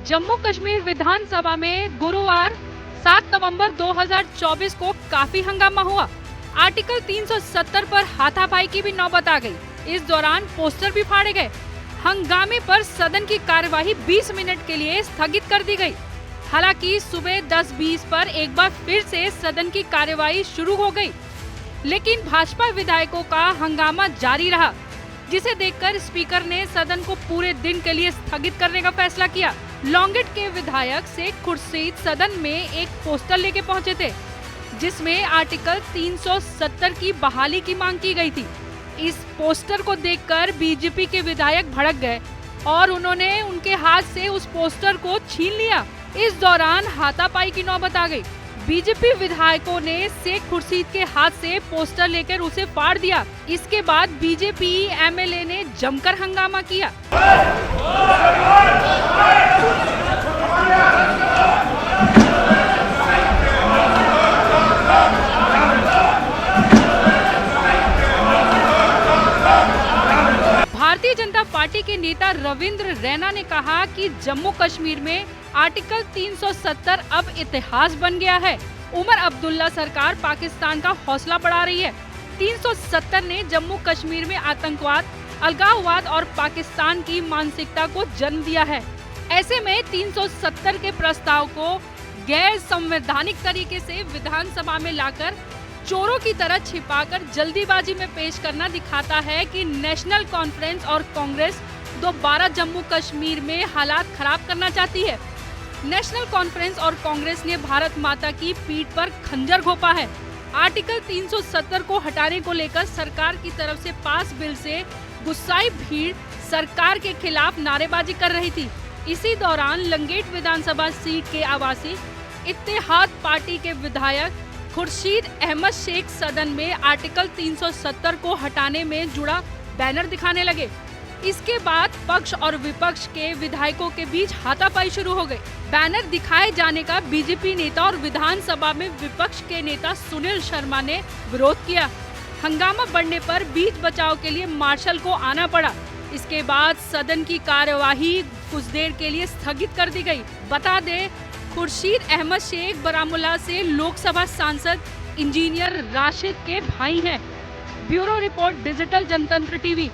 जम्मू कश्मीर विधानसभा में गुरुवार 7 नवंबर 2024 को काफी हंगामा हुआ। आर्टिकल 370 पर हाथापाई की भी नौबत आ गई। इस दौरान पोस्टर भी फाड़े गए। हंगामे पर सदन की कार्यवाही 20 मिनट के लिए स्थगित कर दी गई। हालांकि सुबह 10:20 पर एक बार फिर से सदन की कार्यवाही शुरू हो गई, लेकिन भाजपा विधायकों का हंगामा जारी रहा, जिसे देखकर स्पीकर ने सदन को पूरे दिन के लिए स्थगित करने का फैसला किया। लोंगेट के विधायक शेख खुर्शीद सदन में एक पोस्टर लेके पहुंचे थे, जिसमें आर्टिकल 370 की बहाली की मांग की गई थी। इस पोस्टर को देखकर बीजेपी के विधायक भड़क गए और उन्होंने उनके हाथ से उस पोस्टर को छीन लिया। इस दौरान हाथापाई की नौबत आ गई। बीजेपी विधायकों ने शेख खुर्शीद के हाथ से पोस्टर लेकर उसे फाड़ दिया। इसके बाद बीजेपी एमएलए ने जमकर हंगामा किया। भारतीय जनता पार्टी के नेता रविंद्र रैना ने कहा कि जम्मू कश्मीर में आर्टिकल 370 अब इतिहास बन गया है। उमर अब्दुल्ला सरकार पाकिस्तान का हौसला बढ़ा रही है। 370 ने जम्मू कश्मीर में आतंकवाद, अलगाववाद और पाकिस्तान की मानसिकता को जन्म दिया है। ऐसे में 370 के प्रस्ताव को गैर संवैधानिक तरीके से विधानसभा में लाकर चोरों की तरह छिपाकर जल्दीबाजी में पेश करना दिखाता है कि नेशनल कॉन्फ्रेंस और कांग्रेस दोबारा जम्मू कश्मीर में हालात खराब करना चाहती है। नेशनल कॉन्फ्रेंस और कांग्रेस ने भारत माता की पीठ पर खंजर घोंपा है। आर्टिकल 370 को हटाने को लेकर सरकार की तरफ से पास बिल से गुस्साई भीड़ सरकार के खिलाफ नारेबाजी कर रही थी। इसी दौरान लंगेट विधानसभा सीट के आवासी इत्तेहाद पार्टी के विधायक खुर्शीद अहमद शेख सदन में आर्टिकल 370 को हटाने में जुड़ा बैनर दिखाने लगे। इसके बाद पक्ष और विपक्ष के विधायकों के बीच हाथापाई शुरू हो गई। बैनर दिखाए जाने का बीजेपी नेता और विधानसभा में विपक्ष के नेता सुनील शर्मा ने विरोध किया। हंगामा बढ़ने पर बीच बचाव के लिए मार्शल को आना पड़ा। इसके बाद सदन की कार्यवाही कुछ देर के लिए स्थगित कर दी गई। बता दें, खुर्शीद अहमद शेख बारामूला से लोकसभा सांसद इंजीनियर राशिद के भाई हैं। ब्यूरो रिपोर्ट, डिजिटल जनतंत्र टीवी।